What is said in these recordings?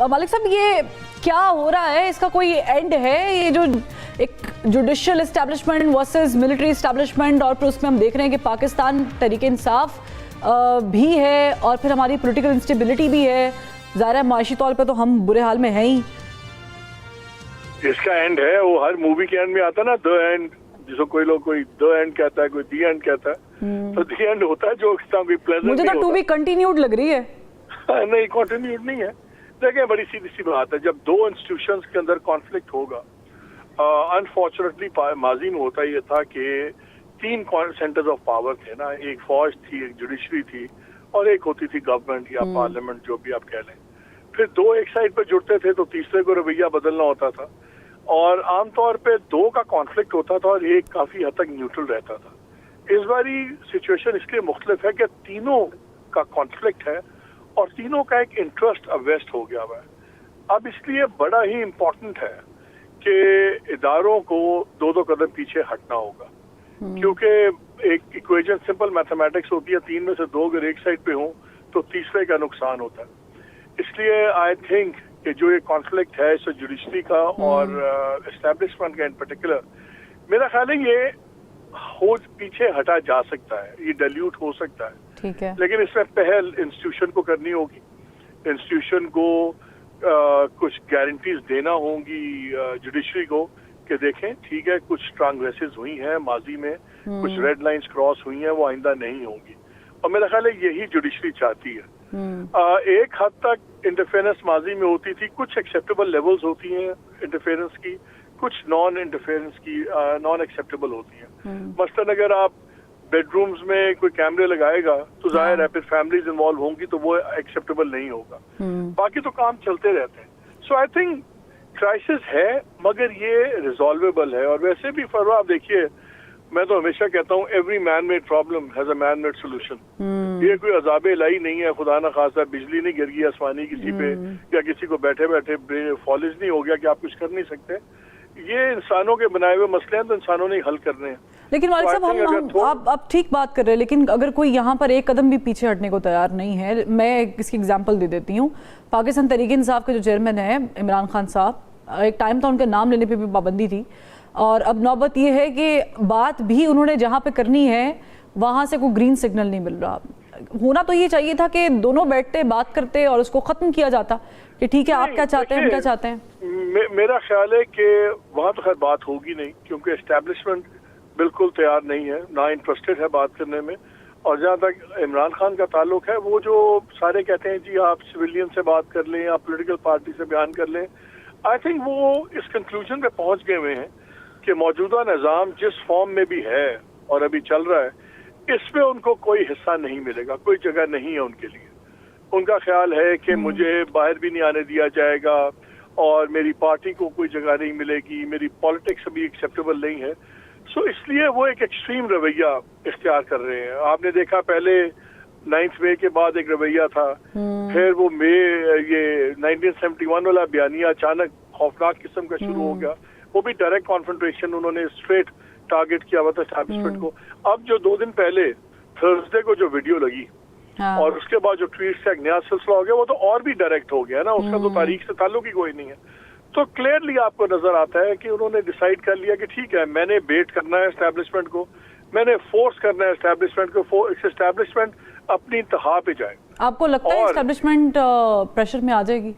مالک صاحب یہ کیا ہو رہا ہے, اس کا کوئی اینڈ ہے؟ یہ جو ایک judicial establishment versus military establishment, اور پھر اس میں ہم دیکھ رہے ہیں کہ پاکستان تحریک انصاف بھی ہے اور پھر ہماری پولیٹیکل انسٹیبلٹی بھی ہے. ظاہر ہے معاشی طور پہ تو ہم برے حال میں ہیں ہی. اس کا اینڈ ہے, وہ ہر مووی کے اینڈ میں آتا ہے نا, دی اینڈ, جس کو کوئی لوگ کوئی دی اینڈ کہتا ہے, کوئی دی اینڈ کہتا ہے, تو دی اینڈ ہوتا ہے جو کوئی پلیزنٹ. مجھے تو ٹو بی کنٹینیوڈ لگ رہی ہے. نہیں, کنٹینیوڈ نہیں ہے. دیکھیں بڑی سیدھی سی بات ہے, جب دو انسٹیٹیوشنز کے اندر کانفلکٹ ہوگا, انفارچونیٹلی ماضی میں ہوتا یہ تھا کہ 3 سینٹرز آف پاور تھے نا, ایک فوج تھی, ایک جوڈیشری تھی, اور ایک ہوتی تھی گورنمنٹ یا پارلیمنٹ, جو بھی آپ کہہ لیں. پھر 2 ایک سائڈ پہ جڑتے تھے تو تیسرے کو رویہ بدلنا ہوتا تھا, اور عام طور پہ 2 کا کانفلکٹ ہوتا تھا اور ایک کافی حد تک نیوٹرل رہتا تھا. اس باری سچویشن اس لیے مختلف ہے کہ تینوں کا کانفلکٹ ہے اور تینوں کا ایک انٹرسٹ اب ویسٹ ہو گیا ہوا ہے. اب اس لیے بڑا ہی امپورٹنٹ ہے کہ اداروں کو 2 قدم پیچھے ہٹنا ہوگا, کیونکہ ایک ایکویژن سمپل میتھمیٹکس ہوتی ہے, 3 میں سے 2 اگر ایک سائڈ پہ ہوں تو تیسرے کا نقصان ہوتا ہے. اس لیے آئی تھنک کہ جو یہ کانفلکٹ ہے اس جوڈیشری کا اور اسٹیبلشمنٹ کا ان پرٹیکولر, میرا خیال ہے یہ پیچھے ہٹا جا سکتا ہے, یہ ڈیلیوٹ ہو سکتا ہے. ٹھیک ہے, لیکن اس میں پہل انسٹیٹیوشن کو کرنی ہوگی, انسٹیٹیوشن کو کچھ گارنٹیز دینا ہوں گی جوڈیشری کو کہ دیکھیں ٹھیک ہے کچھ ٹرانگریسز ہوئی ہیں ماضی میں, کچھ ریڈ لائنز کراس ہوئی ہیں, وہ آئندہ نہیں ہوں گی. اور میرا خیال ہے یہی جوڈیشری چاہتی ہے. ایک حد تک انٹرفیئرنس ماضی میں ہوتی تھی, کچھ ایکسیپٹیبل لیولز ہوتی ہیں انٹرفیئرنس کی, کچھ نان انٹرفیئرنس کی نان ایکسیپٹیبل ہوتی ہیں. مثلاً اگر آپ بیڈ رومز میں کوئی کیمرے لگائے گا تو ظاہر ہے پھر فیملیز انوالو ہوں گی تو وہ ایکسیپٹیبل نہیں ہوگا. باقی تو کام چلتے رہتے ہیں. سو آئی تھنک کرائسس ہے مگر یہ ریزالویبل ہے. اور ویسے بھی فروا آپ دیکھیے, میں تو ہمیشہ کہتا ہوں every man made problem has a man made solution. یہ کوئی عذاب الہی نہیں ہے, خدا نہ خاصا بجلی نہیں گر گئی آسمانی کسی پہ, یا کسی کو بیٹھے بیٹھے فالج نہیں ہو گیا کہ آپ کچھ کر نہیں سکتے. یہ انسانوں کے بنائے ہوئے مسئلے ہیں تو انسانوں نے حل کرنے ہیں. لیکن مالک صاحب آپ ٹھیک بات کر رہے ہیں, لیکن اگر کوئی یہاں پر ایک قدم بھی پیچھے ہٹنے کو تیار نہیں ہے, میں اس کی ایگزامپل دے دیتی ہوں. پاکستان تحریک انصاف کے جو چیئرمین ہیں عمران خان صاحب, ایک ٹائم تھا ان کے نام لینے پہ بھی پابندی تھی, اور اب نوبت یہ ہے کہ بات بھی انہوں نے جہاں پہ کرنی ہے وہاں سے کوئی گرین سگنل نہیں مل رہا. ہونا تو یہ چاہیے تھا کہ دونوں بیٹھتے, بات کرتے اور اس کو ختم کیا جاتا کہ ٹھیک ہے آپ کیا چاہتے ہیں, ہم کیا چاہتے ہیں. میرا خیال ہے کہ وہاں تو خیر بات ہوگی نہیں, کیونکہ اسٹیبلشمنٹ بالکل تیار نہیں ہے, نہ انٹرسٹڈ ہے بات کرنے میں. اور جہاں تک عمران خان کا تعلق ہے, وہ جو سارے کہتے ہیں جی آپ سویلین سے بات کر لیں, آپ پولیٹیکل پارٹی سے بیان کر لیں, آئی تھنک وہ اس کنکلوژن پہ پہنچ گئے ہوئے ہیں کہ موجودہ نظام جس فارم میں بھی ہے اور ابھی چل رہا ہے, اس میں ان کو کوئی حصہ نہیں ملے گا, کوئی جگہ نہیں ہے ان کے لیے. ان کا خیال ہے کہ مجھے باہر بھی نہیں آنے دیا جائے گا اور میری پارٹی کو کوئی جگہ نہیں ملے گی, میری پالیٹکس ابھی ایکسیپٹیبل نہیں ہے. سو اس لیے وہ ایک ایکسٹریم رویہ اختیار کر رہے ہیں. آپ نے دیکھا پہلے 9 مئی کے بعد ایک رویہ تھا, پھر وہ یہ 1971 والا بیانیہ اچانک خوفناک قسم کا شروع ہو گیا, وہ بھی ڈائریکٹ کانفرنٹریشن, انہوں نے اسٹریٹ ٹارگٹ کیا ہوا تھا اسٹیبلشمنٹ کو. اب جو 2 دن پہلے تھرسڈے کو جو ویڈیو لگی اور اس کے بعد جو ٹویٹس کا ایک نیا سلسلہ ہو گیا, وہ تو اور بھی ڈائریکٹ ہو گیا نا, اس کا تو تاریخ سے تعلق ہی کوئی نہیں ہے. تو کلیئرلی آپ کو نظر آتا ہے کہ انہوں نے ڈیسائیڈ کر لیا کہ ٹھیک ہے میں نے بیٹ کرنا ہے اسٹیبلشمنٹ کو, میں نے فورس کرنا ہے اسٹیبلشمنٹ کو, اسٹیبلشمنٹ اپنی انتہا پہ جائے. آپ کو لگتا ہے اسٹیبلشمنٹ پریشر میں آ جائے گی؟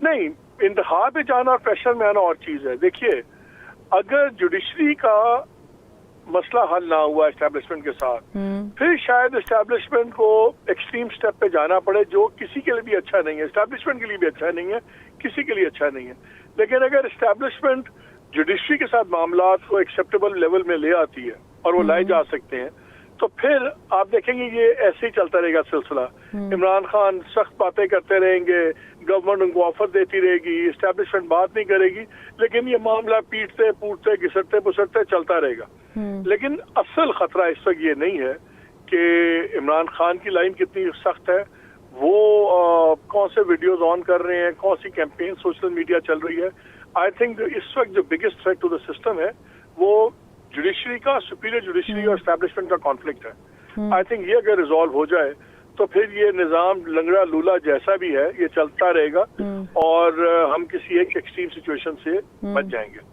نہیں, انتہا پہ جانا اور پریشر میں آنا اور چیز ہے. دیکھیے اگر جوڈیشری کا مسئلہ حل نہ ہوا اسٹیبلشمنٹ کے ساتھ, پھر شاید اسٹیبلشمنٹ کو ایکسٹریم سٹیپ پہ جانا پڑے, جو کسی کے لیے بھی اچھا نہیں ہے, اسٹیبلشمنٹ کے لیے بھی اچھا نہیں ہے, کسی کے لیے اچھا نہیں ہے. لیکن اگر اسٹیبلشمنٹ جوڈیشری کے ساتھ معاملات کو ایکسیپٹیبل لیول میں لے آتی ہے اور وہ لائے جا سکتے ہیں, تو پھر آپ دیکھیں گے یہ ایسے ہی چلتا رہے گا سلسلہ. عمران خان سخت باتیں کرتے رہیں گے, گورنمنٹ ان کو آفر دیتی رہے گی, اسٹیبلشمنٹ بات نہیں کرے گی, لیکن یہ معاملہ پیٹتے پوٹتے گھسٹتے پسٹتے چلتا رہے گا. لیکن اصل خطرہ اس وقت یہ نہیں ہے کہ عمران خان کی لائن کتنی سخت ہے, وہ کون سے ویڈیوز آن کر رہے ہیں, کون سی کیمپین سوشل میڈیا چل رہی ہے. آئی تھنک اس وقت جو biggest threat to the system ہے وہ جوڈیشری کا, سپیریئر جوڈیشری اور اسٹیبلشمنٹ کا کانفلکٹ ہے. آئی تھنک یہ اگر ریزالو ہو جائے تو پھر یہ نظام لنگڑا لولا جیسا بھی ہے یہ چلتا رہے گا اور ہم کسی ایک ایکسٹریم سچویشن سے بچ جائیں گے.